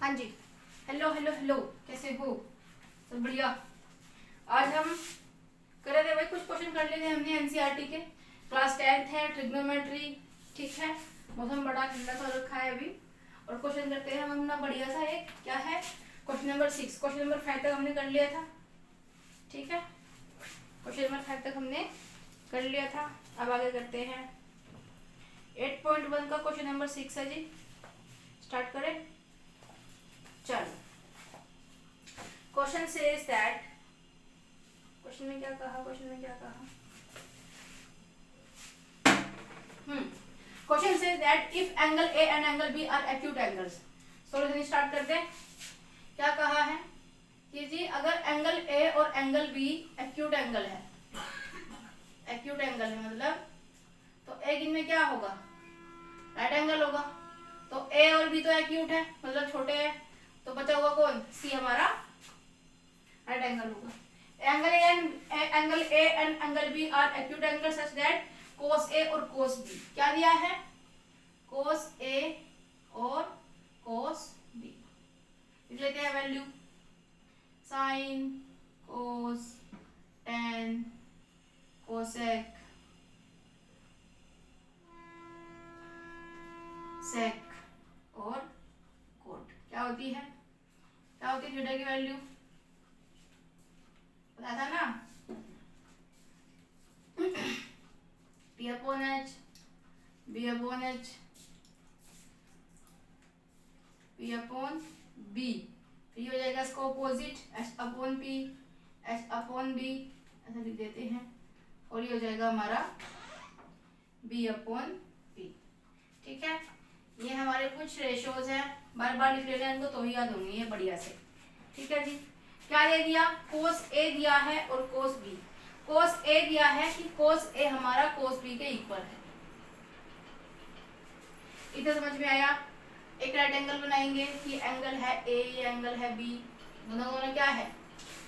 हाँ जी। Hello hello hello, कैसे हो? सब बढ़िया। आज हम कर रहे थे भाई, कुछ क्वेश्चन कर लिए थे हमने एनसीईआरटी के। क्लास 10th है, ट्रिग्नोमेट्री। ठीक है। मौसम बड़ा ठंडा सा रखा है अभी। और क्वेश्चन करते हैं हम अपना बढ़िया सा। एक क्या है, क्वेश्चन नंबर 6। क्वेश्चन नंबर 5 तक हमने कर लिया था। ठीक है, क्वेश्चन नंबर 5 तक हमने कर लिया था। अब आगे करते हैं 8.1 का क्वेश्चन नंबर 6 है जी। स्टार्ट करें, चलो। क्वेश्चन सेज दैट, क्वेश्चन में क्या कहा, क्वेश्चन में क्या कहा, question says that if angle A and angle B are acute angles. Solution start करते हैं। क्या कहा है कि जी अगर एंगल ए और एंगल बी एक्यूट एंगल है, एक्यूट एंगल है मतलब तो एक इनमें क्या होगा, राइट एंगल होगा। तो ए और बी तो एक्यूट है मतलब छोटे है, तो बचा होगा कौन, सी हमारा राइट एंगल होगा। Angle A and angle B are acute angle such that cos A और कोस बी, क्या दिया है, कोस ए और कोस बी। लिख लेते हैं वैल्यू, साइन, कोस, टेन, कोसेक, सेक और कोट। क्या होती है, क्या होती है थीटा की वैल्यू, पता था ना, P upon H, B upon H, P upon B. ये हो जाएगा इसका opposite, H upon P, H upon B ऐसा लिख देते हैं। और ये हो जाएगा हमारा B अपॉन P। ठीक है, ये हमारे कुछ रेशोज हैं, बार बार लिख लेना इनको तो ही याद होंगे ये बढ़िया से। ठीक है जी, क्या दे दिया, कोस ए दिया है और कोस बी। कोस ए दिया है कि कोस ए हमारा कोस बी के इक्वल है। इतना समझ में आया। एक राइट एंगल बनाएंगे कि एंगल है ए, ये एंगल है बी, दोनों दोनों क्या है,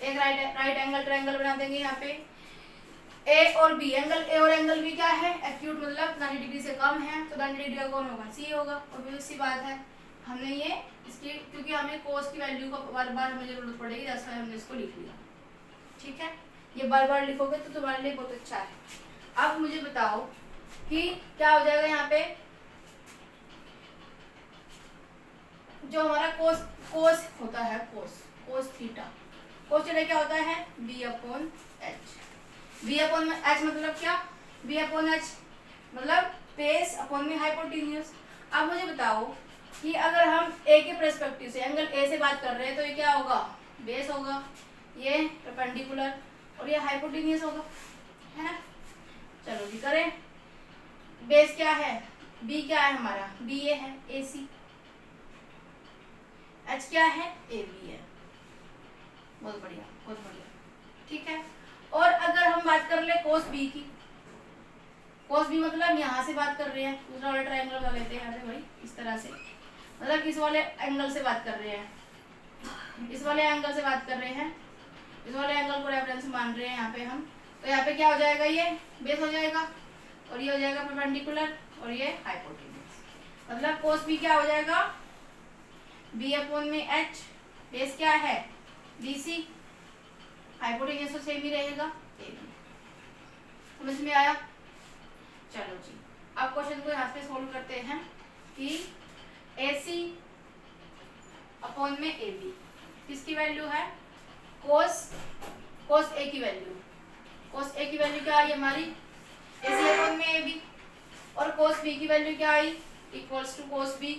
एक राइट एंगल ट्रायंगल बना देंगे। यहाँ पे ए और बी, एंगल ए और एंगल बी क्या है, एक्यूट मतलब 90 डिग्री से कम है, तो 90 डिग्री का कौन होगा, सी होगा। और सी बात है, हमने ये इसकी क्योंकि हमें कोस की वैल्यू को बार बार हमें जरूरत पड़ेगी, जैसा हमने इसको लिख लिया। ठीक है, ये बार बार लिखोगे तो तुम्हारे लिए बहुत अच्छा है। अब मुझे बताओ कि क्या हो जाएगा यहाँ पे, जो हमारा कोस होता है, कोस थीटा, कोस थीटा क्या होता है, B upon H. B upon H मतलब क्या, बी अपॉन एच मतलब बेस अपॉन में हाइपोटेन्यूज। अब मुझे बताओ कि अगर हम ए के पर्सपेक्टिव से एंगल ए से बात कर रहे हैं तो ये क्या होगा, बेस होगा, ये परपेंडिकुलर और ये हाइपोटेन्यूज होगा, है ना। चलो जी करें। बेस क्या है, बी क्या है हमारा, बी ए है, ए सी। एच क्या है, ए बी है। बहुत बढ़िया, बहुत बढ़िया। ठीक है, और अगर हम बात कर ले कोस बी की, कोस बी मतलब यहाँ से बात कर रहे हैं, दूसरा वाला ट्रायंगल लगा लेते हैं यहाँ से भाई, इस तरह से, मतलब इस वाले एंगल से बात कर रहे हैं, इस वाले एंगल से बात कर रहे हैं, इस वाले एंगल को रेफरेंस मान रहे हैं यहाँ पे हम। तो यहाँ पे क्या हो जाएगा, ये बेस हो जाएगा और ये हो जाएगा परपेंडिकुलर और ये हाइपोटेन्यूज। मतलब कोस बी क्या हो जाएगा, बी अपॉन में एच, बेस क्या है बी सी, हाइपोटेन्यूज तो सेम ही रहेगा ए बी। समझ में आया। चलो जी, अब क्वेश्चन को यहाँ पे सोल्व करते हैं कि ए सी अपॉन में ए बी किसकी वैल्यू है, कोस ए की वैल्यू, कोस ए की वैल्यू क्या आई हमारी, ए सी अपॉन में ए बी, और कोस बी की वैल्यू क्या आई, इक्वल्स टू कोस बी।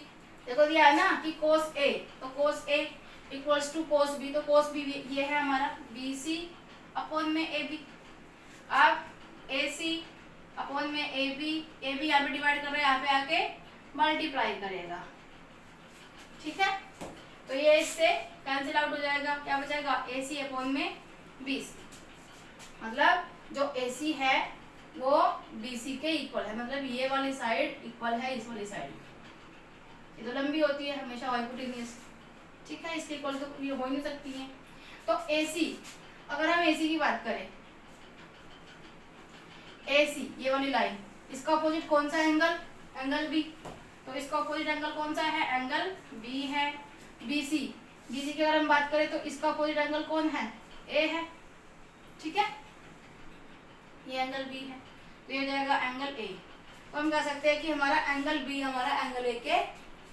देखो दिया है ना कि कोस ए, तो कोस ए इक्वल्स टू कोस बी, तो कोस बी ये है हमारा बी सी अपॉन में ए बी। अब ए सी अपॉन में ए बी यहाँ पे डिवाइड कर रहे हैं, यहाँ पे आके मल्टीप्लाई करेगा। ठीक है, तो ये इससे कैंसिल आउट हो जाएगा, क्या बचेगा, ए सी अपॉन में बी सी। मतलब जो ए सी है वो बी सी के इक्वल है, मतलब ये वाली साइड इक्वल है इस वाली साइड, ये तो लंबी होती है हमेशा हाइपोटेन्यूज। ठीक है, इसके इक्वल तो ये हो नहीं सकती है। तो ए सी, अगर हम ए सी की बात करें, ए सी ये वाली लाइन, इसका अपोजिट कौन सा एंगल, एंगल बी, तो इसका अपोजिट एंगल कौन सा है, एंगल बी है। BC, BC की अगर हम बात करें तो इसका अपोजिट एंगल कौन है? A है, ठीक है, ये एंगल B है, तो ये हो जाएगा एंगल A। तो हम कह सकते हैं कि हमारा एंगल B हमारा एंगल A के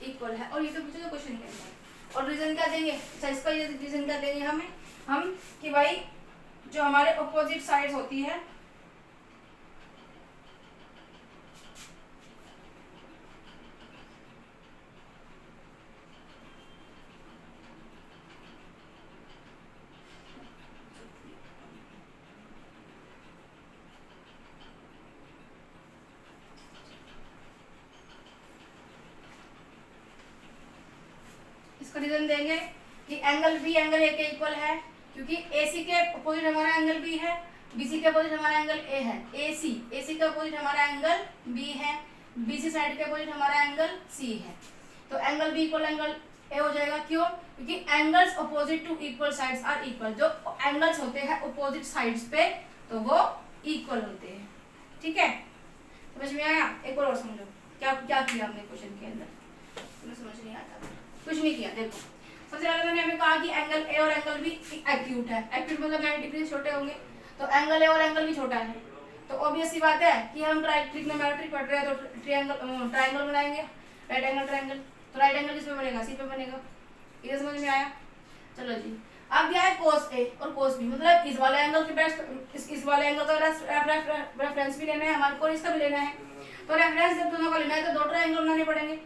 इक्वल है। और ये तो पूछे क्वेश्चन के अंदर, और रीजन क्या देंगे? अच्छा, इसका ये रीजन क्या देंगे हम कि भाई जो हमारे अपोजिट साइड्स होती है इसका रीजन देंगे कि एंगल बी एंगल ए के इक्वल है, क्योंकि AC के अपोजिट हमारा एंगल बी है, BC के अपोजिट हमारा एंगल ए है। AC के अपोजिट हमारा एंगल बी है, BC साइड के अपोजिट हमारा एंगल सी है। तो angle B equal angle A हो जाएगा। क्यों? क्योंकि angles opposite to equal sides are equal. जो एंगल्स होते हैं अपोजिट साइड्स पे तो वो इक्वल होते हैं। ठीक है, समझ में आया? एक और समझो क्या क्या किया हमने क्वेश्चन के अंदर, तुम्हें समझ नहीं आता? कुछ नहीं किया। देखो, सबसे पहले मैंने हमें कहा कि एंगल ए और एंगल बी एक्यूट है। एक्यूट मतलब 90 डिग्री छोटे होंगे, तो एंगल ए और एंगल बी छोटा है। तो ऑब्वियस सी बात है कि हम ट्रिग्नोमेट्री पढ़ रहे हैं, तो ट्रायंगल बनाएंगे, राइट एंगल ट्रायंगल। तो राइट एंगल किस पे बनेगा? सी पे बनेगा। ये समझ में आया? चलो जी, अब क्या है कोस ए और कोस बी, मतलब इस वाले एंगल के इस वाले एंगल का रेफरेंस भी लेना है हमारे को, इसका भी लेना है। तो रेफरेंस जब दोनों का लेना है तो दो ट्रायंगल बनाने पड़ेंगे।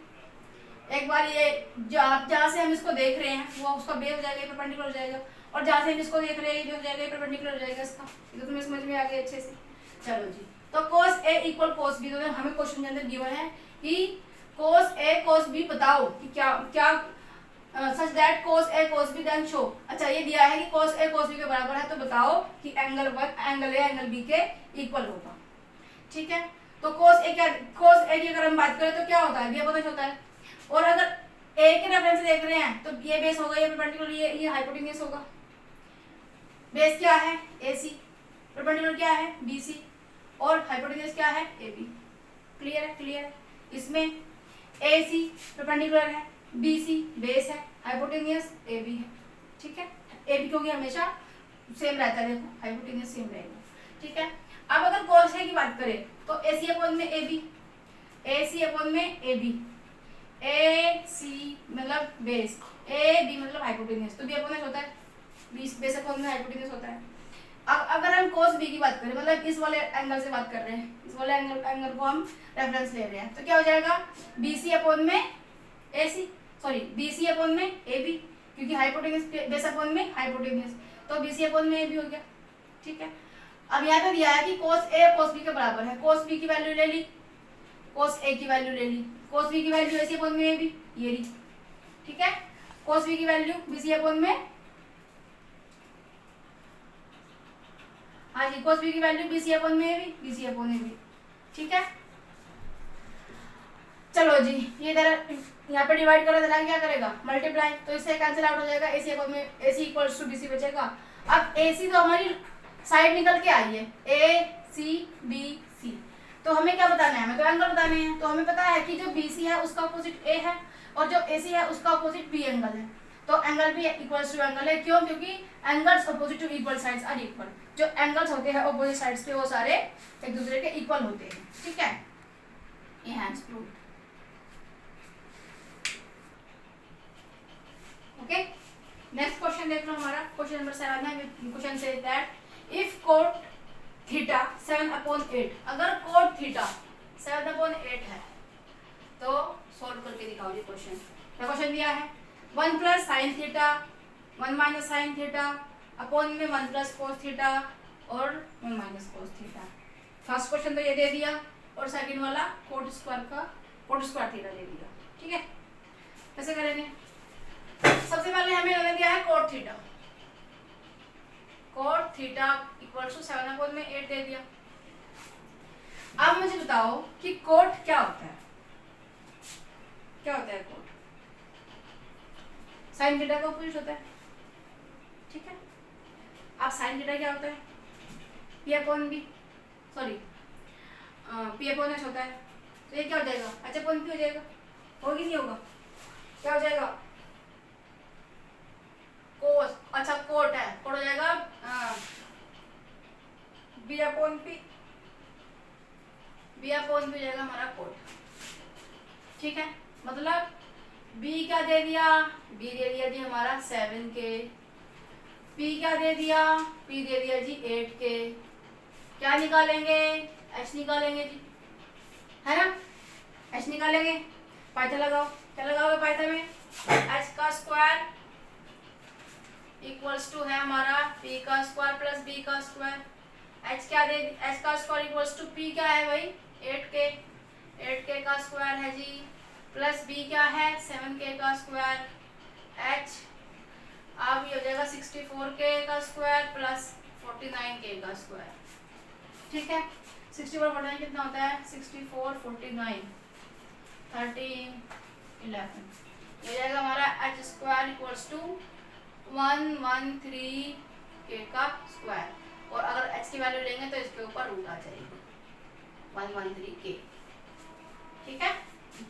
एक बार ये जहाँ से हम इसको देख रहे हैं वो उसका बेस हो जाएगा, परपेंडिकुलर हो जाएगा, और जहाँ से हम इसको देख रहे हैं ये हो जाएगा, परपेंडिकुलर हो जाएगा इसका। ये तो तुम्हें समझ में आ गया अच्छे से। चलो जी, तो cos A equal cos B, तो हमें क्वेश्चन के अंदर गिवन है कि cos A cos B बताओ कि क्या क्या such that cos A cos B then show. अच्छा, ये दिया है कि cos A cos B के बराबर है, तो बताओ कि एंगल A एंगल B के इक्वल होगा। ठीक है, तो cos A की अगर हम बात करें तो क्या होता है? B अपोजिट होता है। और अगर A के रेफरेंस से देख रहे हैं तो ये बेस होगा, ये परपेंडिकुलर, ये हाइपोटेन्यूज होगा। बेस क्या है? AC, परपेंडिकुलर क्या है? BC, और हाइपोटेन्यूज क्या है? AB। क्लियर है? क्लियर है। इसमें AC परपेंडिकुलर है, BC बेस है, हाइपोटेन्यूज AB है। ठीक है, AB क्योंकि हमेशा सेम रहता है, देखो हाइपोटेन्यूज सेम रहेगा। ठीक है, अब अगर cos A की बात करें तो AC अपॉन में AB, AC अपॉन में AB, AC मतलब बेस, AB मतलब हाइपोटेन्यूज, तो B अपॉन होता है, बेस अपॉन में हाइपोटेन्यूज होता है। अब अगर हम cos B की बात करें, मतलब इस वाले एंगल से बात कर रहे हैं, इस वाले एंगल को हम रेफरेंस ले रहे हैं, तो क्या हो जाएगा? BC अपॉन में AC, सॉरी BC अपॉन में AB, क्योंकि हाइपोटेन्यूज बेस अपॉन में हाइपोटेन्यूज, तो BC अपॉन में AB हो गया। ठीक है, अब यहाँ पे दिया है कि cos A cos B के बराबर है। cos B की वैल्यू ले ली, cos A की वैल्यू ले ली, cos B की वैल्यू AC अपॉन में AB ये ली। ठीक है, cos B की वैल्यू BC अपॉन में, हाँ जी, cos B की वैल्यू BC अपॉन में AB, BC अपॉन AB। ठीक है, चलो जी, ये इधर यहाँ पे डिवाइड करो, इधर क्या करेगा? मल्टीप्लाई, तो इससे कैंसिल आउट हो जाएगा, AC अपॉन में AC इक्वल्स टू BC बचेगा। अब AC तो हमारी साइड निकल के आई है, ACBC, तो हमें क्या बताना है? हमें तो एंगल बताने हैं। तो हमें पता है कि जो BC है उसका अपोजिट A है, और जो AC है उसका अपोजिट B एंगल है। तो एंगल भी इक्वल्स टू एंगल है। क्यों? क्योंकि angles opposite to equal sides are equal. जो एंगल्स होते हैं अपोजिट साइड्स पे वो सारे एक दूसरे के इक्वल होते हैं। ठीक है, ये hands proved. Okay, next question देख लो हमारा, क्वेश्चन नंबर 7 है। Question say that if cot theta 7/8, अगर कोट थीटा 7/8 है तो सॉल्व करके दिखाओ जी क्वेश्चन। क्या क्वेश्चन दिया है? 1 + sin theta 1 - sin theta upon में 1 + cos थीटा और 1 - cos थीटा। फर्स्ट क्वेश्चन तो ये दे दिया, और सेकंड वाला कोट स्क्वायर थीटा दे दिया। ठीक है, कैसे करेंगे? सबसे पहले हमें दिया है cot theta, cot theta equal to 7/8 दे दिया। अब मुझे बताओ कि कोट क्या होता है? क्या होता है कोट? साइन थीटा का अपोजिट होता है। ठीक है, अब साइन थीटा क्या होता है? P/B, सॉरी P/H होता है। तो ये क्या हो जाएगा? H/P हो जाएगा। होगी नहीं होगा? क्या हो जाएगा? कोस, अच्छा कोट है, कोट हो जाएगा B upon P, B upon P हो जाएगा हमारा कोट। ठीक है, मतलब बी क्या दे दिया, बी दे दिया जी हमारा 7k, पी क्या दे दिया, पी दे दिया जी 8k। क्या निकालेंगे, एच निकालेंगे जी, है ना, एच निकालेंगे। पाइथन लगाओ, क्या लगाओगे पाइथन में, एच का स्क्वायर इक्वल्स टू है हमारा पी का स्क्वायर प्लस बी का स्क्वायर। एच क्या दे, एच का स्क्वायर इक्वल्स टू पी क्या है भाई 8k, 8k का स्क्वायर है जी, प्लस बी क्या है 7k का स्क्वायर। एच अब ये हो जाएगा 64k का स्क्वायर प्लस 49k का स्क्वायर। ठीक है, 64 49 कितना होता है, 64 49 13 11, ये जाएगा हमारा H square equals to 113k का स्क्वायर, और अगर h की वैल्यू लेंगे तो इसके ऊपर रूट आ जाएगी 113k। ठीक है,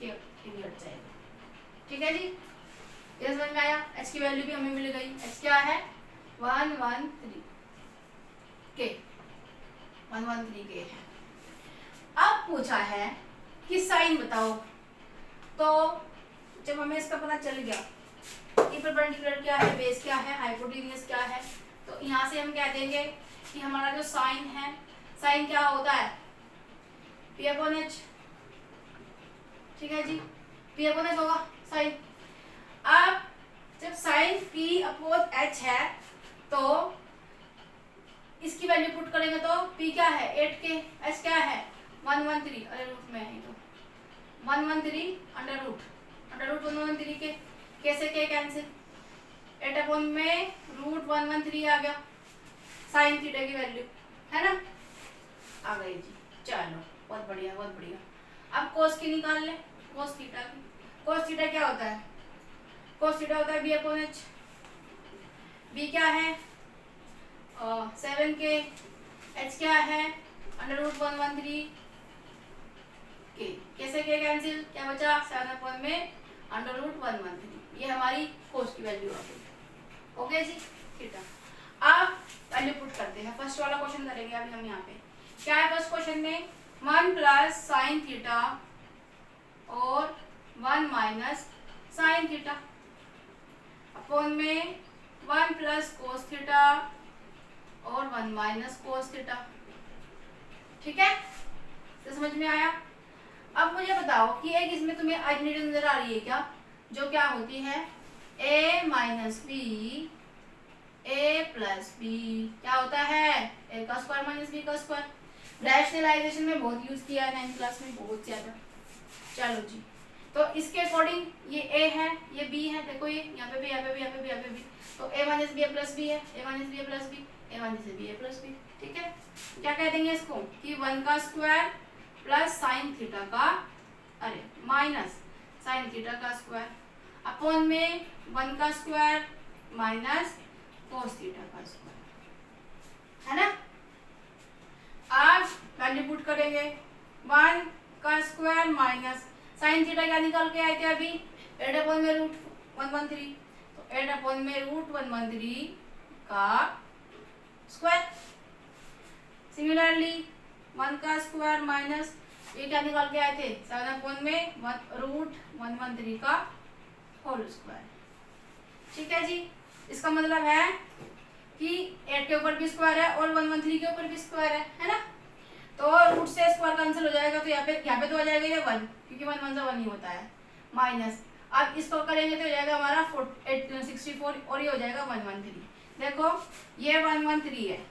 ये हट जाएगा। ठीक है जी, ये समझ में आया, h की वैल्यू भी हमें मिल गई, h क्या है 113k, 113k है। अब पूछा है कि साइन बताओ, तो जब हमें इसका पता चल गया कि परपेंडिकुलर क्या है, बेस क्या है, हाइपोटेन्यूज क्या है, तो यहाँ से हम कह देंगे कि हमारा जो साइन है, साइन क्या होता है पी अपॉन एच। ठीक है जी, पी अपॉन एच होगा साइन। अब जब साइन पी अपॉन एच है तो इसकी वैल्यू पुट करेंगे तो पी क्या है 8k, एच क्या है 113, अरे रूट में है तो 113 अंडर रूट 113 के, कैसे के कैंसिल, 8 अपॉन में रूट 113 आ गया, साइन थीटा की वैल्यू है ना, आ गई जी। चलो बहुत बढ़िया बहुत बढ़िया। अब कोस की निकाल ले, कोस थीटा की। कोस थीटा क्या होता है, कोस थीटा होता है बी अपॉन एच, बी क्या है 7k, एच क्या है अंडर रूट 113 के, कैसे के कैंसिल, क्या बचा 7 अपॉन में अंडर रूट 113, ये हमारी कोस की वैल्यू आ गई। ओके जी, थीटा। अब वैल्यू पुट करते हैं, फर्स्ट वाला क्वेश्चन करेंगे अभी हम यहाँ पे। क्या है फर्स्ट क्वेश्चन में, 1 प्लस साइन थीटा और 1 माइनस साइन थीटा अपॉन में 1 प्लस कोस थीटा और 1 माइनस कोस थीटा। ठीक है, तो समझ में आया। अब मुझे बताओ कि एक इसमें तुम्हें आइडेंटिटी नजर आ रही है क्या, जो क्या होती है a minus B, A plus B क्या होता है a का स्क्वायर माइनस बी का स्क्वायर। रैशनलाइजेशन में बहुत यूज किया है 9th क्लास में, बहुत ज्यादा। चलो जी, तो इसके अकॉर्डिंग ये a है, ये b है, देखो ये यहाँ पे भी, यहाँ पे भी, यहाँ पे भी, यहाँ पे भी, तो a minus B plus B है, a minus B plus B, a minus B plus B. ठीक है, क्या कह देंगे इसको कि 1 का स्क्वायर प्लस साइन थीटा का, अरे माइनस साइन थीटा का स्क्वायर अपॉन में 1 का स्क्वायर माइनस कोस थीटा का स्क्वायर, है ना। अब वैल्यू पुट करेंगे, 1 का स्क्वायर माइनस साइन थीटा क्या निकाल के आए थे अभी 8 अपॉन में रूट 113, तो 8 अपॉन में रूट 113 का स्क्वायर। सिमिलरली 1 का स्क्वायर माइनस ये क्या निकाल के आए थे 7 अपॉन में रूट 113 का होल स्क्वायर। ठीक है जी, इसका मतलब है कि 8 के ऊपर भी स्क्वायर है और 113 के ऊपर भी स्क्वायर है ना। तो रूट से स्क्वायर कैंसिल हो जाएगा, तो यहाँ पे तो आ जाएगा ये 1, क्योंकि 1 1 से 1 ही होता है, माइनस। अब इसको करेंगे तो हो जाएगा हमारा 64 और ये हो जाएगा 113। देखो ये 113 है,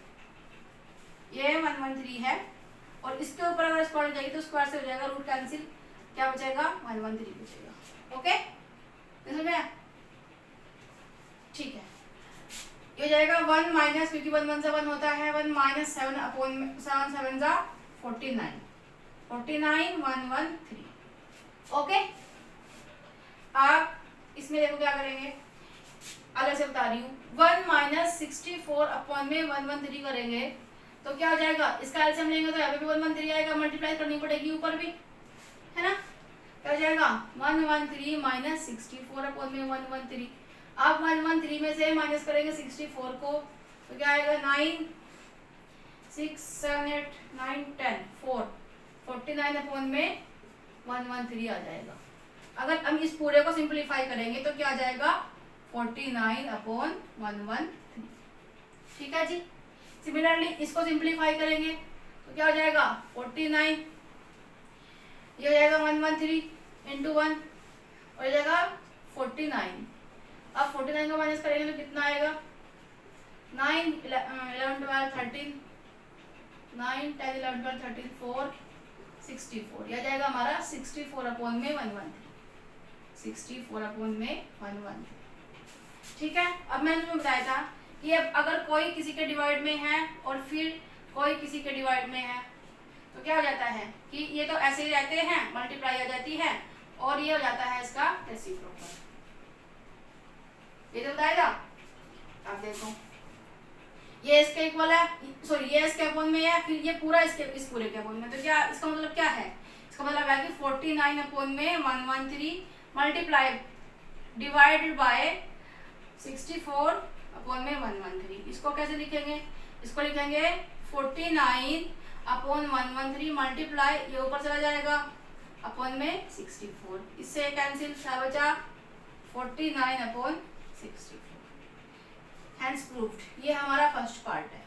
ये 113 है, और इसके ऊपर अगर स्क्वायर हो जाएगी तो स्क्वायर से हो जाएगा रूट कैंसिल, क्या बचेगा 113 बचेगा। ओके, समझ में? ठीक है, ये हो जाएगा 1 माइनस, क्योंकि 1 1 से 1 होता है, 1 माइनस 7 अपॉन 7 7 जा 49, 49 113। ओके, आप इसमें देखो क्या करेंगे, अलग से बता रही हूँ। 1 माइनस 64 अपॉन में 113 करेंगे तो क्या हो जाएगा, इसका एलसीएम लेंगे तो यहाँ पे भी 113 आएगा, मल्टीप्लाई करनी पड़ेगी ऊपर भी, है ना। क्या हो जाएगा 113 माइनस 64 अपॉन में 113, अब 113 में से माइनस करेंगे 64 को, तो क्या आएगा 9 6 7 8 9 10 4 49 अपॉन में 113 आ जाएगा। अगर हम इस पूरे को सिंपलीफाई करेंगे तो क्या आ जाएगा 49 अपॉन 113। ठीक है जी। सिमिलरली इसको सिंपलीफाई करेंगे तो क्या हो जाएगा 49, ये हो जाएगा 113 इंटू 1 हो जाएगा 49। अब 49 को माइनस करेंगे तो कितना आएगा 9 11 12 13 9 10 11 12 13 4 64, यह जाएगा हमारा 64 अपॉन में 113 64 अपॉन में 113। ठीक है। अब मैंने तुम्हें बताया था कि अब अगर कोई किसी के डिवाइड में है और फिर कोई किसी के डिवाइड में है तो क्या हो जाता है कि ये तो ऐसे ही रहते हैं, मल्टीप्लाई आ जाती है और ये हो जाता है इसका रेसिप्रोकल। ये तो बताएगा। अब देखो ये इसके इक्वल है, सॉरी ये इसके अपॉन में है, फिर ये पूरा इसके इस पूरे के अपॉन में, तो क्या इसका मतलब क्या है, इसका मतलब है कि 49 अपॉन में 113 मल्टीप्लाई डिवाइडेड बाय 64 अपॉन में 113। इसको कैसे लिखेंगे, इसको लिखेंगे 49 अपॉन 113 मल्टीप्लाई, ये ऊपर चला जाएगा अपॉन में 64, इससे कैंसिल, क्या बचा 49 अपॉन 64। Hence proved. ये हमारा फर्स्ट पार्ट है।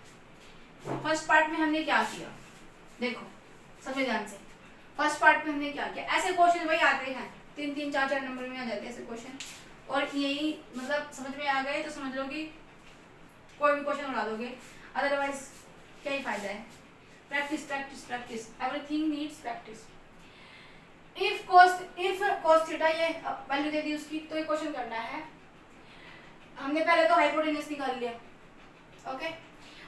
फर्स्ट पार्ट में हमने क्या किया, देखो समझ ध्यान से। फर्स्ट पार्ट में हमने क्या किया, ऐसे क्वेश्चन भाई आते हैं 3 3 4 4 नंबर में आ जाते हैं ऐसे क्वेश्चन, और यही मतलब समझ में आ गए तो समझ लो कि कोई भी क्वेश्चन उड़ा दोगे, अदरवाइज क्या ही फायदा है। Practice practice practice, everything needs practice. If cos theta ये वैल्यू दे दी उसकी, तो ये क्वेश्चन करना है। हमने पहले तो हाइपोटेन्यूज निकाल लिया, ओके।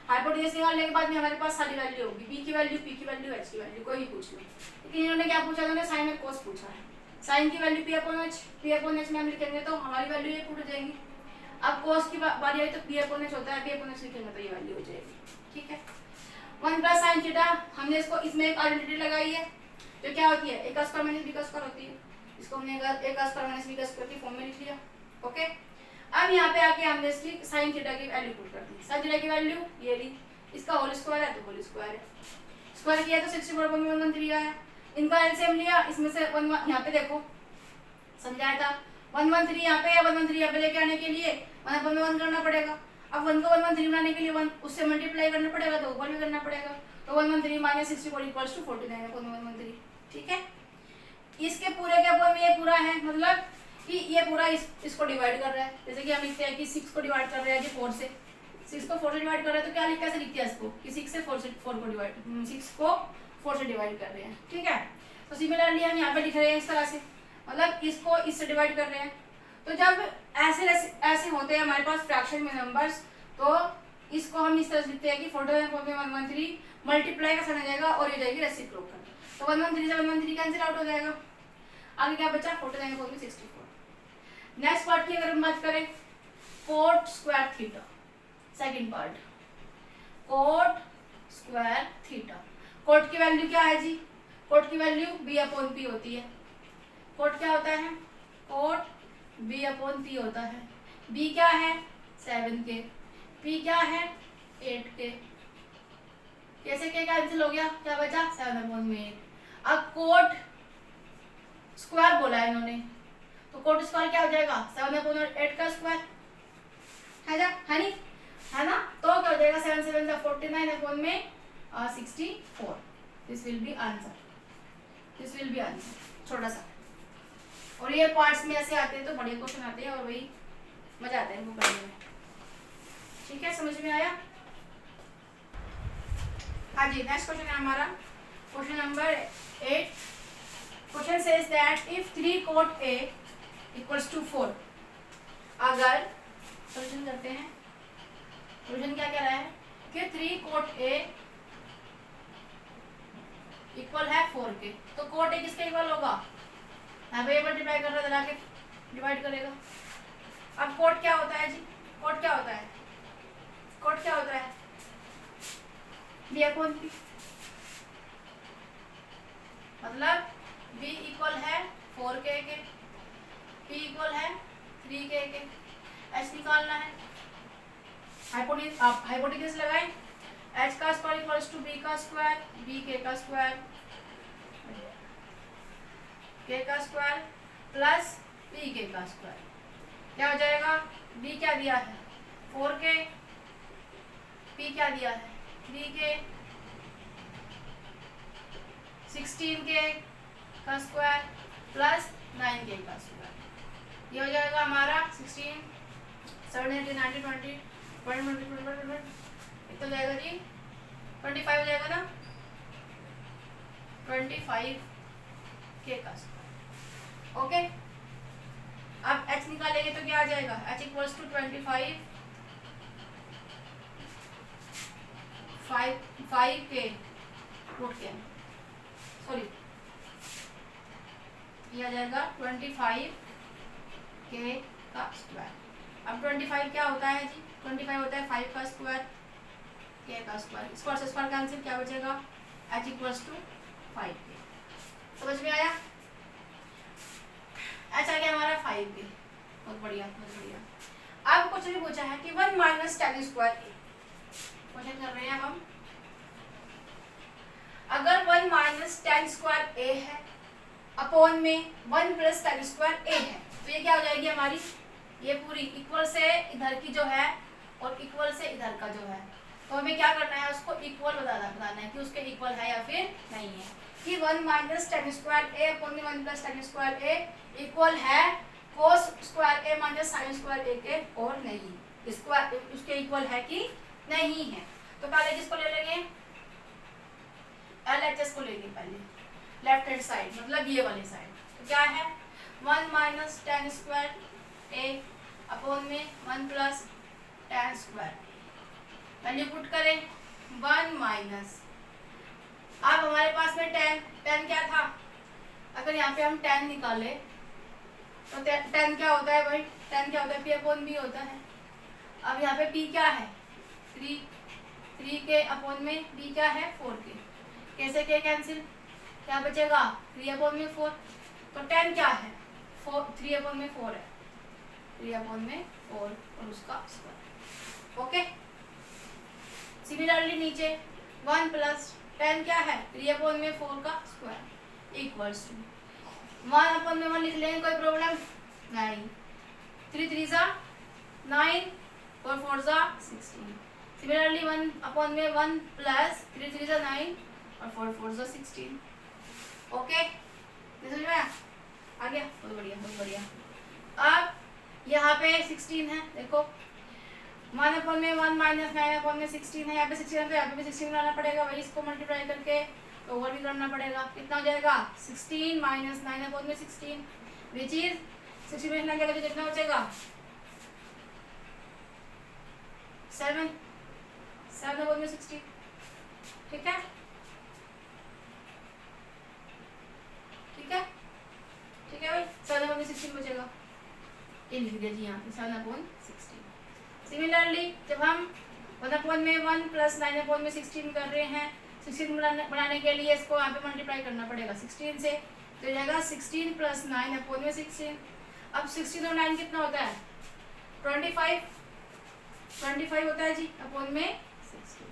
हाइपोटेन्यूज निकालने के बाद में हमारे पास सारी वैल्यू होगी, बी की वैल्यू, पी की वैल्यू, एच की वैल्यू, कोई भी पूछ लो। लेकिन इन्होंने क्या पूछा, इन्होंने साइन और कोस पूछा है। साइन की वैल्यू पी अपॉन एच में हम लिखेंगे तो हमारी वैल्यू ये पूरी जाएगी। अब कोस की बारी आई तो पी अपॉन एच होता है, पी अपॉन एच लिखेंगे तो ये वैल्यू हो जाएगी। ठीक है। 1 प्लस साइन थीटा, हमने इसको इसमें एक आइडेंटिटी लगाई है जो क्या होती है, ए का स्क्वायर माइनस बी का स्क्वायर होती है। इसको हमने ए का स्क्वायर माइनस बी का स्क्वायर की फॉर्म में लिख लिया, ओके। अब यहाँ पे आके हमने इसकी साइन थीटा की वैल्यू पुट कर दी। साइन थीटा की वैल्यू ये ली, इसका होल स्क्वायर है तो होल स्क्वायर है, स्क्वायर किया तो 64/113 आया। इनका एलसीएम लिया, इसमें से 1 यहाँ पे देखो समझाया था 113 यहाँ पे है, 113 यहाँ पे लेके आने के लिए 1/1 करना पड़ेगा। अब 1 को 113 बनाने के लिए 1 उससे मल्टीप्लाई करना पड़ेगा तो ऊपर भी करना पड़ेगा, तो 113 माइनस 64 इक्वल्स टू 49/113। ठीक है। इसके पूरे के अपॉन में ये पूरा है, मतलब कि ये पूरा इसको डिवाइड कर रहा है। जैसे कि हम लिखते हैं कि 6 को डिवाइड कर रहे हैं जी 4 से, 6 को 4 से डिवाइड कर रहे हैं तो क्या लिख कैसे लिखते हैं इसको कि 6 से 4 को डिवाइड 6 को 4 से डिवाइड कर रहे हैं। ठीक है। तो सिमिलरली हम यहाँ पे लिख रहे हैं इस तरह से, मतलब इसको इससे डिवाइड कर रहे हैं। तो जब ऐसे होते हैं हमारे पास फ्रैक्शन में नंबर्स, तो इसको हम इस तरह से लिखते हैं कि 49/113 मल्टीप्लाई का साइन आ जाएगा और ये जाएगी रेसिप्रोकल, तो 113 से 113 कैंसिल आउट हो जाएगा। आगे क्या बचा 49/64। नेक्स्ट पार्ट की अगर हम बात करें, cot square theta, second part cot square theta. Cot की वैल्यू क्या है जी, कोट की वैल्यू b/p होती है। कोट क्या होता है, कोट b/p होता है। b क्या है 7k, p क्या है 8k। कैसे k कैंसिल हो गया, क्या बचा 7/8। अब कोट स्क्वायर बोला है इन्होंने, तो कोट स्क्वायर क्या हो जाएगा 7/8 का स्क्वायर है नहीं, है ना। तो क्या हो जाएगा 7 7 49/64। This will be answer, this will be answer. छोटा सा, और ये पार्ट्स में ऐसे आते हैं तो बड़े क्वेश्चन आते हैं और वही मजा आता है इनको करने में। ठीक है, समझ में आया। हाँ जी, नेक्स्ट क्वेश्चन है हमारा question number 8। Question says that if 3 cot A equals to 4, अगर सोल्यूशन करते हैं, सोल्यूशन क्या कह रहा है कि 3 cot A इक्वल है 4k, तो cot A किसके इक्वल होगा, यहाँ पे मल्टीप्लाई कर रहा है, के डिवाइड करेगा। अब cot क्या होता है जी, cot क्या होता है, cot क्या होता है b/p, मतलब b इक्वल है 4k के, p इक्वल है 3k के। एच निकालना है, हाइपोटेन्यूज लगाएं, एच का स्क्वायर इक्वल्स टू बी का स्क्वायर, बी के का स्क्वायर, के का स्क्वायर प्लस बी के का स्क्वायर, क्या हो जाएगा, बी क्या दिया है 4k, पी क्या दिया है 3k, 16k का स्क्वायर प्लस 9k का स्क्वायर, ये हो जाएगा हमारा 16 7 8 9 20 कितना जाएगा जी 25 हो जाएगा ना, 25k का स्क्वायर। ओके, अब h निकालेंगे तो क्या आ जाएगा, h equals to 25 5k root के, सॉरी ये आ जाएगा 25k का स्क्वायर। अब 25 क्या होता है जी, 25 होता है 5 का स्क्वायर, k का स्क्वायर, स्क्वायर से स्क्वायर कैंसिल, क्या बचेगा h इक्वल्स टू 5k। समझ में आया, h आ गया हमारा 5k, बहुत बढ़िया बहुत बढ़िया। अब कुछ भी पूछा है कि 1 minus tan square a, question कर रहे हैं हम, अगर 1 माइनस tan स्क्वायर a है अपॉन में 1 प्लस tan स्क्वायर a है, तो ये क्या हो जाएगी हमारी, ये पूरी इक्वल से इधर की जो है और इक्वल से इधर का जो है, तो हमें क्या करना है, उसको इक्वल बताना है कि उसके इक्वल है या फिर नहीं है, कि 1 minus tan square a upon में 1 plus tan square a equal है cos square a minus sin square a के और नहीं, स्क्वायर उसके इक्वल है कि नहीं है। तो पहले किसको ले लेंगे, LHS को लेंगे पहले, लेफ्ट हैंड साइड मतलब ये वाली साइड, तो क्या है 1 minus tan square a upon में 1 plus tan square, value put करें 1 माइनस, अब हमारे पास में tan क्या था, अगर यहाँ पे हम tan निकाले तो tan क्या होता है भाई, tan क्या होता है p अपॉन b होता है। अब यहाँ पे p क्या है 3k अपॉन में b क्या है 4k, कैसे k कैंसिल, क्या बचेगा 3 अपॉन में 4, तो tan क्या है 3 अपॉन में 4 है, 3 अपॉन में 4 और उसका स्क्वायर। ओके, सिमिलरली नीचे 1 प्लस tan क्या है 3 अपॉन में 4 का स्क्वायर इक्वल्स टू 1 अपॉन में 1 लिख लेंगे, कोई प्रॉब्लम नहीं, 3 3 जा 9 और 4 जा 16, सिमिलरली 1 अपॉन में 1 प्लस 3 3 जा 9 और 4 4 जा 16। ओके, समझ में आ गया, बहुत बढ़िया बहुत बढ़िया। अब यहाँ पे 16 है, देखो 1 अपॉन में 1 माइनस 9 अपॉन में 16 है, यहाँ पे 16 है तो यहाँ पे भी 16 लाना पड़ेगा, वही इसको मल्टीप्लाई करके ओवर भी करना पड़ेगा, कितना हो जाएगा 16 माइनस 9 अपॉन में 16, विच इज 16 में जाएगा तो कितना बचेगा 7 अपॉन में 16, ठीक है ठीक है ठीक है भाई, 7 अपॉन में 16 बचेगा, ये लिख दिया जी यहाँ पे 7 अपॉन 16। सिमिलरली जब हम 1 अपॉन में 1 प्लस 9 अपॉन में 16 कर रहे हैं, 16 बनाने के लिए इसको यहाँ पे मल्टीप्लाई करना पड़ेगा 16 से, तो ये जाएगा 16 प्लस 9 अपॉन में 16। अब 16 और 9 कितना होता है 25 होता है जी अपॉन में 16,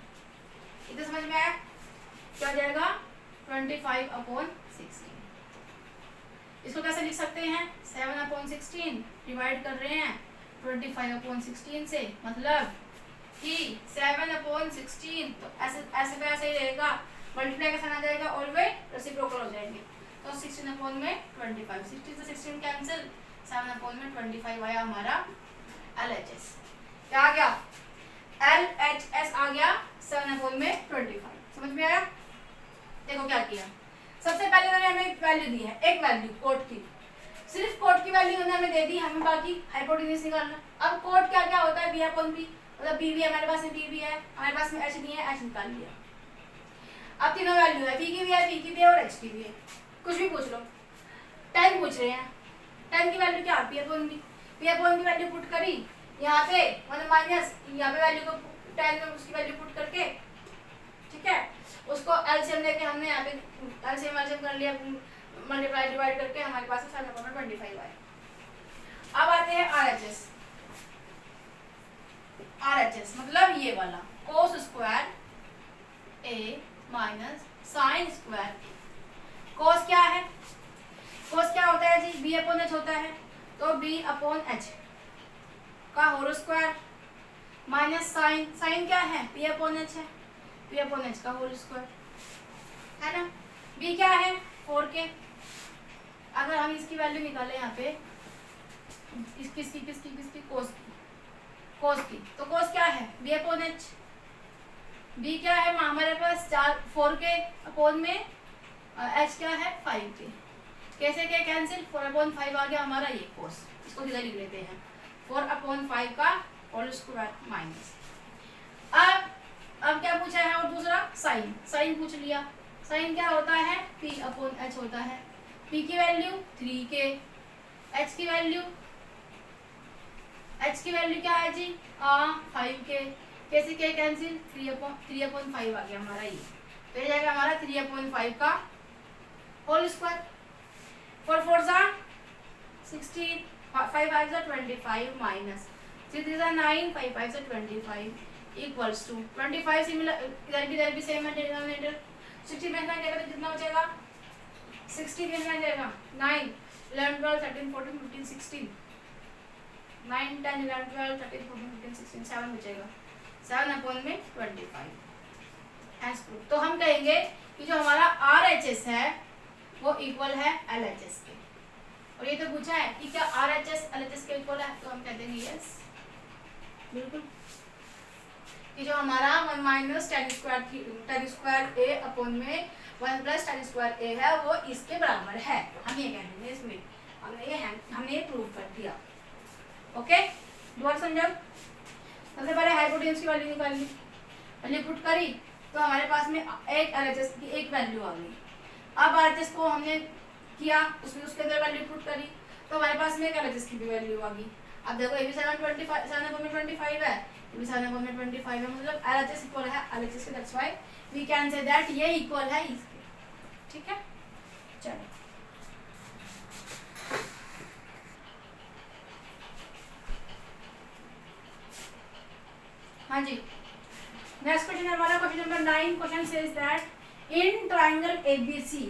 इतना समझ में आया, क्या हो जाएगा 25 अपॉन 16। इसको कैसे लिख सकते हैं 7 अपॉन 16 डिवाइड कर रहे हैं 25 अपॉन 16 से, मतलब कि 7 अपॉन 16, तो ऐसे पे ऐसे ही रहेगा, मल्टीप्लाई का साइन आ जाएगा और वे रेसिप्रोकल हो जाएंगे, तो 16 अपॉन में 25, 16 से 16 कैंसिल, 7 अपॉन में 25 आया हमारा LHS, क्या आ गया LHS आ गया 7 अपॉन में 25। समझ में आया, देखो क्या किया, सबसे पहले उन्होंने हमें वैल्यू दी है, एक वैल्यू कोट की, सिर्फ कोट की वैल्यू उन्होंने हमें दे दी, हमें बाकी हाइपोटेन्यूज निकालना। अब कोट क्या क्या होता है बी अपॉन बी, मतलब बी भी है हमारे पास में, बी भी है हमारे पास में, एच भी है, एच निकाल लिया। अब तीनों वैल्यू है, बी की भी है, बी की भी है और एच की भी है, कुछ भी पूछ लो, tan पूछ रहे हैं, tan की वैल्यू क्या P upon B, P upon B value put करी यहाँ पे, मतलब माइनस यहाँ पे वैल्यू को tan में उसकी वैल्यू पुट करके, ठीक है, उसको एलसीएम लेके हमने यहाँ पे एलसीएम कर लिया, मल्टीप्लाई डिवाइड करके हमारे पास 7/25 आया। अब आते हैं आरएचएस, एस मतलब ये वाला कोस स्क्वायर ए माइनस साइन स्क्वायर ए। कोस क्या है, कोस क्या होता है जी, बी अपॉन एच होता है, तो बी अपॉन एच का whole square minus sine, sine क्या है, पी अपॉन एच है, पी अपॉन एच का होल स्क्वायर है ना। बी क्या है 4k, अगर हम इसकी वैल्यू निकालें यहाँ पे किसकी कोस की, तो कोस क्या है बी अपॉन एच, बी क्या है हमारे पास 4k अपॉन में एच क्या है 5k, कैसे क्या कैंसिल, 4/5 आ गया हमारा ये कोस, इसको इधर लिख लेते हैं 4/5 का होल स्क्वायर माइनस। अब क्या पूछा है और दूसरा साइन, साइन पूछ लिया, साइन क्या होता है p अपॉन एच होता है, p की वैल्यू 3k, h की वैल्यू क्या है जी 5k, कैसे क्या कैंसिल 3/5 आ गया हमारा ये, तो ये जाएगा हमारा 3/5 का होल स्क्वायर, 4 4 जा 16, 5 5 जा 25 माइनस 3 3 जा 9, 5 5 जा 25 इक्वल्स टू 25 सिमिलर, इधर भी सेम है डिनोमिनेटर, 60 में जाएगा तो कितना बचेगा 60 में जाएगा 9 11 12 13 14 15 16 9 10 11 12 13 14 15 16 7 बचेगा, 7/25 एज प्रूफ। तो हम कहेंगे कि जो हमारा RHS है वो इक्वल है LHS के, और ये तो पूछा है कि क्या RHS LHS के इक्वल है, तो हम कह देंगे यस बिल्कुल, कि जो हमारा 1 minus tan square a upon में 1 प्लस tan स्क्वायर a है वो इसके बराबर है, हम ये कह देंगे, इसमें हमने ये प्रूव कर दिया। ओके दोबारा समझो, सबसे पहले हाइपोटेन्यूज की वैल्यू निकाली, वैल्यू पुट करी तो हमारे पास में एक LHS की एक वैल्यू आ गई। अब RHS को हमने किया, उसके अंदर वैल्यू पुट करी तो हमारे पास में एक LHS की भी वैल्यू आ गई। अब देखो ये भी 7/25 है, ये भी 7/25 है, मतलब LHS इक्वल है LHS के, that's why we can say that ये इक्वल है इसके, ठीक है। चलो हाँ जी, नेक्स्ट क्वेश्चन हमारा question number 9। Question says that in triangle ABC,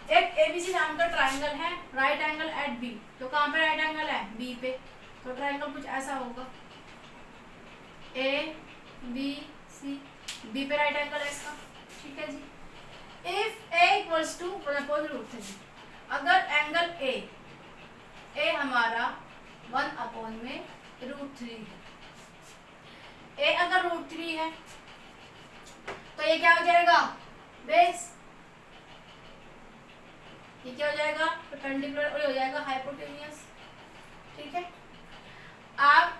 एक ABC नाम का ट्राइंगल है, राइट एंगल एट B, तो कहाँ पे राइट एंगल है B पे, तो ट्राइंगल कुछ ऐसा होगा ABC, B पे राइट एंगल है इसका, ठीक है जी। इफ A इक्वल्स टू √3, अगर एंगल A हमारा 1/में √3 है, A अगर √3 है तो ये क्या हो जाएगा बेस, ये क्या हो जाएगा परपेंडिकुलर और हो जाएगा हाइपोटेन्यूज, ठीक है। आप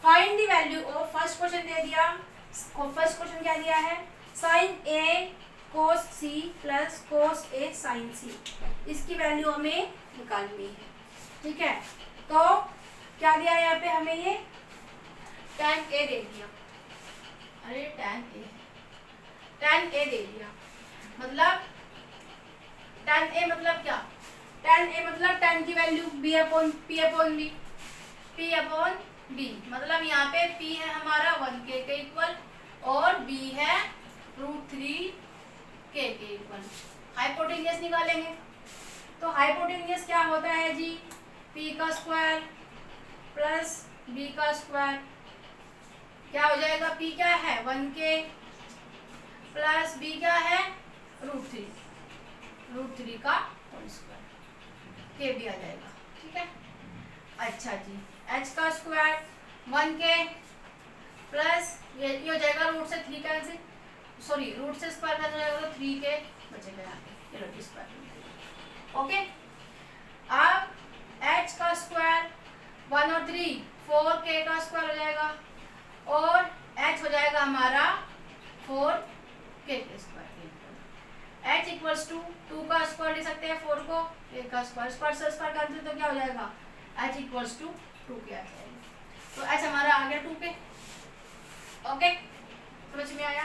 find the value of, first question दे दिया, फर्स्ट क्वेश्चन क्या दिया है sin A cos C plus cos A sin C, इसकी वैल्यू हमें निकालनी है, ठीक है। तो क्या दिया है यहाँ पे हमें, ये tan A दे दिया, अरे tan A दे दिया, मतलब tan A मतलब क्या, tan A मतलब tan की वैल्यू P अपॉन B, मतलब यहाँ पे P है हमारा 1k के इक्वल और B है √3k के इक्वल। हाइपोटेन्यूज निकालेंगे, तो हाइपोटेन्यूज क्या होता है जी P का स्क्वायर प्लस B का स्क्वायर, क्या हो जाएगा P क्या है 1k प्लस B क्या है √3 का होल स्क्वायर, k भी आ जाएगा, ठीक है। अच्छा जी, h का स्क्वायर 1k प्लस ये हो जाएगा रूट से 3 कैंसिल, सॉरी रूट से स्क्वायर कर जाएगा तो 3k बचेगा यहाँ पे, ये रूट स्क्वायर, ओके। अब h का स्क्वायर 1 और 3 4k का स्क्वायर हो जाएगा और h हो जाएगा हमारा 4k के स्क्वायर, h इक्वल्स टू 2 का स्क्वायर ले सकते हैं 4 को, a का स्क्वायर, स्क्वायर से स्क्वायर कैंसिल तो क्या हो जाएगा h इक्वल्स टू 2k आ जाएगा, तो h हमारा आ गया 2k, ओके समझ में आया।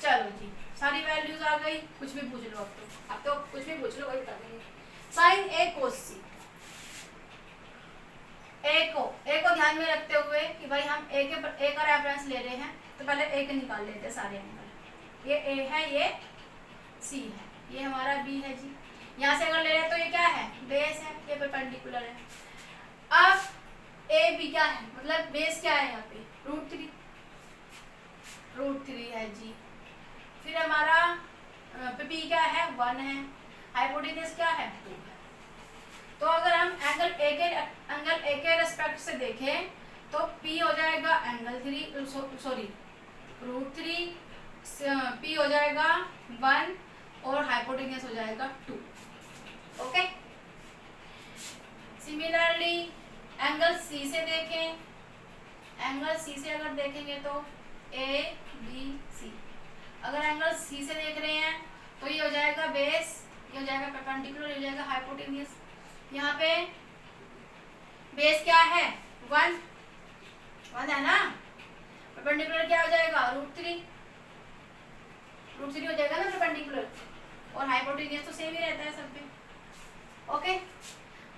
चलो जी सारी वैल्यूज आ गई, कुछ भी पूछ लो, अब तो कुछ भी पूछ लो वही कर देंगे। sin A cos C, A को ध्यान में रखते हुए कि भाई हम ए का रेफरेंस ले रहे हैं, तो पहले ए के निकाल लेते हैं सारे एंगल। ये ए है, ये सी है, ये हमारा बी है जी। यहाँ से अगर ले रहे हैं तो ये क्या है, बेस है, ये परपेंडिकुलर है। अब ए बी क्या है, मतलब बेस क्या है यहाँ पे, √3, √3 है जी। फिर हमारा पी क्या है, 1 है, हाइपोटेन्यूज क्या है, 2 है। तो अगर हम एंगल ए के रेस्पेक्ट से देखें तो पी हो जाएगा एंगल 3, सॉरी √3, पी हो जाएगा 1 और हाइपोटेन्यूज हो जाएगा 2। ओके, सिमिलरली एंगल सी से देखें, एंगल सी से अगर देखेंगे तो ए बी सी, अगर एंगल सी से देख रहे हैं तो ये हो जाएगा बेस, ये हो जाएगा परपेंडिकुलर, ये हो जाएगा हाइपोटेन्यूज। यहाँ पे बेस क्या है, 1 है ना, परपेंडिकुलर क्या हो जाएगा, √3 हो जाएगा ना परपेंडिकुलर, और हाइपोटेन्यूज तो सेम ही रहता है सब पे। ओके,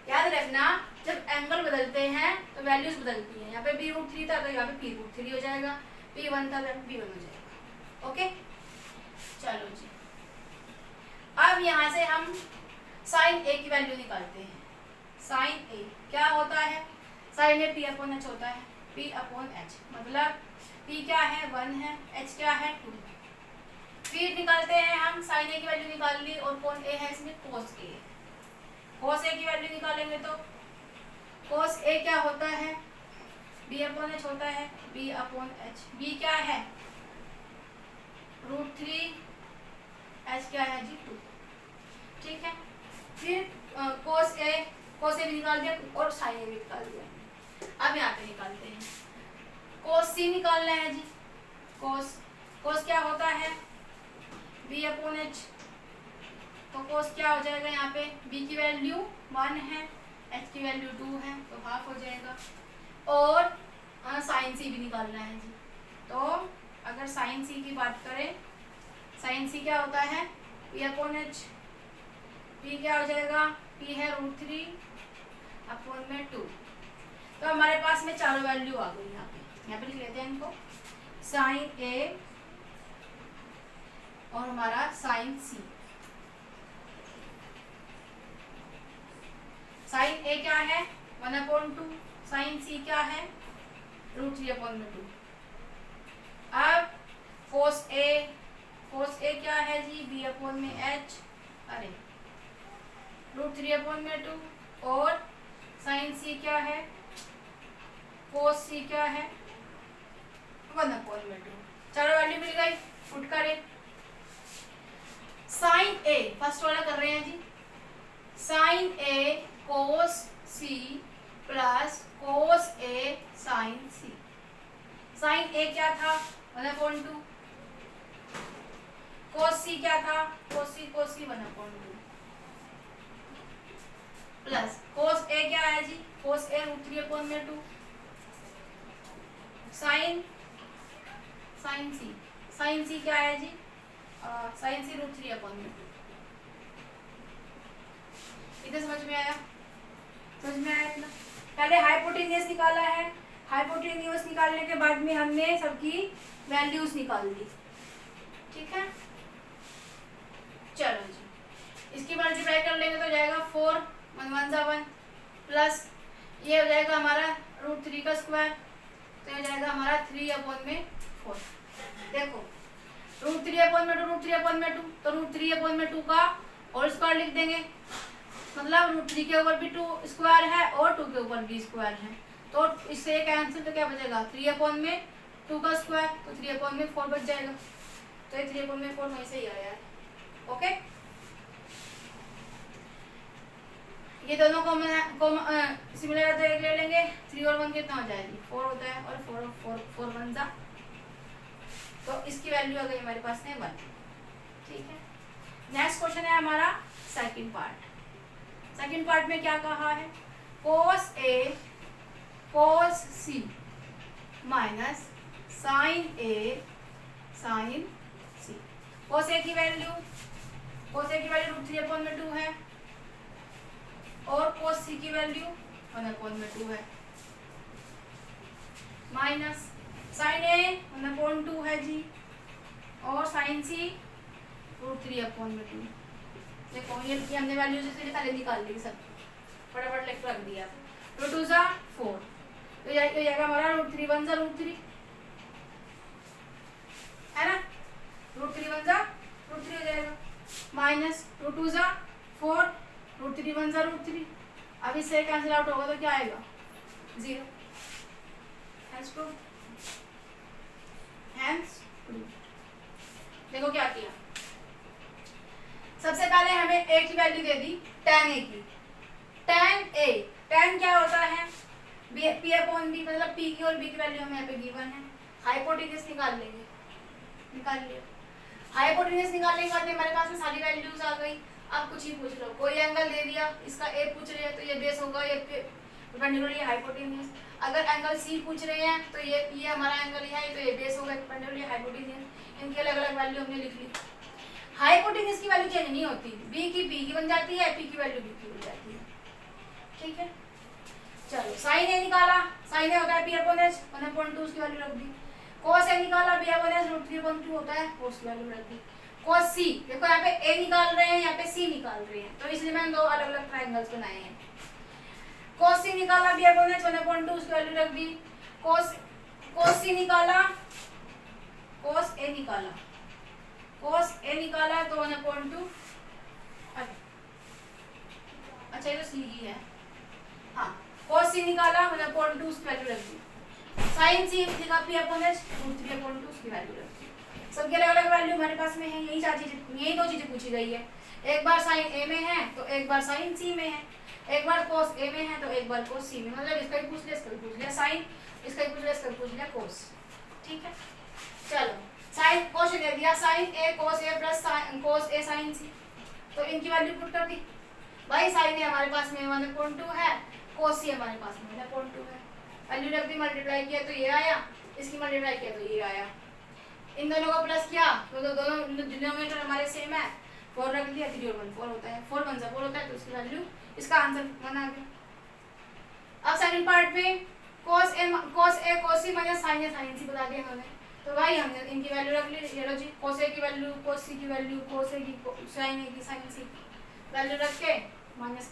याद रखना जब एंगल बदलते हैं तो वैल्यूज बदलती हैं। यहाँ पे b √3 था तो यहाँ पे p √3 हो जाएगा, p1 था तो p1 हो जाएगा। ओके, चलो जी, अब यहाँ से हम साइन a की वैल्यू निकालते हैं। साइन a क्या होता है, साइन a p/h होता है, p/h मतलब p क्या है, 1 है, h क्या है, 2 है। फिर निकालते हैं हम, साइन a की वैल्यू निकाल ली और कौन a है इसमें, cos a। cos a की वैल्यू निकालेंगे तो cos a क्या होता है, b/h होता है, b/h। b क्या है, √3, h क्या है जी, 2। ठीक है, फिर cos a भी निकाल दिया और sin a भी निकाल दिया। अब यहाँ पे निकालते हैं, cos c निकालना है जी। cos क्या होता है, b/h, तो cos क्या हो जाएगा, यहाँ पे b की वैल्यू 1 है, h की वैल्यू 2 है, तो हाफ हो जाएगा। और sin c भी निकालना है जी। तो अगर sin c की बात करें, sin c क्या होता है, p/h, p क्या हो जाएगा, p है √3/2। तो हमारे पास में चारों वैल्यू आ गई। यहाँ पे लिख लेते हैं इनको, sin a और हमारा sin c। sin a क्या है, 1/2, sin c क्या है, √3/2। अब cos a क्या है जी, b/h, अरे √3/2, और sin c क्या है, cos c क्या है, 1/2। चारों वैल्यू मिल गई, पुट करें। sin a फर्स्ट वाला कर रहे हैं जी, sin a cos c plus cos a sin c। sin a क्या था, 1/2, cos c क्या था, cos c 1/2, plus cos a क्या है जी, cos a √3/2, sin c क्या है जी, sin c √3/2। इधर समझ में आया, इतना। पहले हाइपोटेन्यूज निकाला है, हाइपोटेन्यूज निकालने के बाद में हमने सबकी वैल्यूज निकाल दी। ठीक है, चलो जी, इसकी मल्टीप्लाई कर लेंगे तो जाएगा 4, 1 1 1 प्लस ये हो जाएगा हमारा √3 का स्क्वायर, तो ये जाएगा हमारा 3/4। देखो √3/2, तो √3/2 का होल स्क्वायर लिख देंगे, मतलब √3 के ऊपर भी 2 स्क्वायर है और 2 के ऊपर भी स्क्वायर है, तो इससे ये कैंसिल, तो क्या बचेगा, 3/2 का स्क्वायर, तो 3/4 बच जाएगा। तो ये 3/4 वहीं से ही आया है। ओके, ये दोनों कॉमन सिमिलर है तो एक ले लेंगे, 3 और 1 कितना हो जाएगी, 4 होता है, और 4 1 जा, तो इसकी वैल्यू आ गई हमारे पास में 1। ठीक है, नेक्स्ट क्वेश्चन है हमारा सेकंड पार्ट। सेकंड पार्ट में क्या कहा है, cos a cos c minus sin a sin c। cos a की वैल्यू √3/2 है और cos c की वैल्यू 1/2 है। माइनस साइन ए 1/2 है जी, और साइन सी √3/2। देखो ये हमने वैल्यू से पहले निकाल ली, सब फटाफट लिख रख दिया। √2 = 4, तो ये जाएगा हमारा √3 1 = √3 है ना, √3 1 = √3 हो जाएगा, माइनस √2 = 4, √3 1 = √3। अब इससे कैंसिल आउट होगा तो क्या आएगा 0। Hence proof, hence proof. देखो क्या किया, सबसे पहले हमें a की वैल्यू दे दी tan a की। tan a, tan क्या होता है p/b, मतलब p की और b की वैल्यू हमें यहाँ पे गिवन है। हाइपोटेन्यूज निकाल लेंगे, निकाल लिया। हाइपोटेन्यूज निकालने के बाद हमारे पास में सारी वैल्यूज आ गई। अब कुछ ही पूछ लो, कोई एंगल दे दिया, इसका a पूछ रहे हैं तो ये बेस होगा, ये परपेंडिकुलर, ये हाइपोटेन्यूज। अगर एंगल c पूछ रहे हैं तो ये हमारा एंगल है, तो ये बेस होगा, परपेंडिकुलर, ये हाइपोटेन्यूज। इनकी अलग अलग वैल्यू हमने लिख ली। हाइपोटेन्यूज की वैल्यू चेंज नहीं होती, b की b की बन जाती है, p की वैल्यू b की बन जाती है। ठीक है, चलो साइन ए निकाला, साइन ए होता है p/h 1/2, उसकी वैल्यू रख दी। cos ए निकाला, b/h √3/2 होता है, cos की वैल्यू रख दी। cos c, देखो यहाँ पे a निकाल रहे हैं, यहाँ पे c निकाल रहे हैं, तो इसलिए मैंने दो अलग अलग ट्रायंगल्स बनाए हैं। cos c निकाला, b/h 1/2, उसकी वैल्यू रख दी। cos c निकाला, cos a निकाला, cos a निकाला तो 1/2, अच्छा ये तो c ही है, हाँ, cos c निकाला 1/2, उसकी वैल्यू रख दी। sin c लिखा p/h √3/2, उसकी वैल्यू रख दी। सबकी अलग अलग वैल्यू हमारे पास में है, यही दो चीजें पूछी गई है। एक बार sin a में है तो एक बार sin c में है, एक बार cos a में है तो एक बार cos c में, मतलब इसका ही पूछ लिया, इसका भी पूछ लिया sin, इसका ही पूछ लिया, इसका भी पूछ लिया cos। ठीक है, चलो sin क्वेश्चन दे दिया, sin a cos a plus cos a sin c, तो इनकी वैल्यू पुट कर दी। भाई sin a हमारे पास में 1/2 है, cos c हमारे पास में 1/2 है, वैल्यू रख दी, मल्टीप्लाई किया तो ये आया, इसकी मल्टीप्लाई किया तो ये आया। इन दोनों को प्लस किया तो दोनों डिनोमिनेटर हमारे सेम है, 4 रख दिया, 3 और 1 4 होता है, 4 1 = 4 होता है, तो इसकी वैल्यू, इसका आंसर 1 आ गया। अब सेकंड पार्ट में cos a cos c minus sin a sin c बता दिया हमें, तो भाई हमने इनकी वैल्यू रख ली। ये लो जी, cos a की वैल्यू, cos c की वैल्यू, cos a की sin a की sin c वैल्यू रख के माइनस,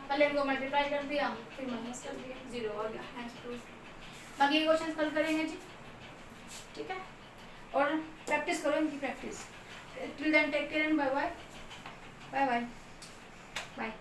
पहले इनको मल्टीप्लाई कर दिया, फिर माइनस कर दिया, 0 हो गया, हैंस प्रूफ। बाकी के क्वेश्चन कल करेंगे जी, ठीक है, और प्रैक्टिस करो इनकी practice. Till then take care and bye bye, bye bye, bye.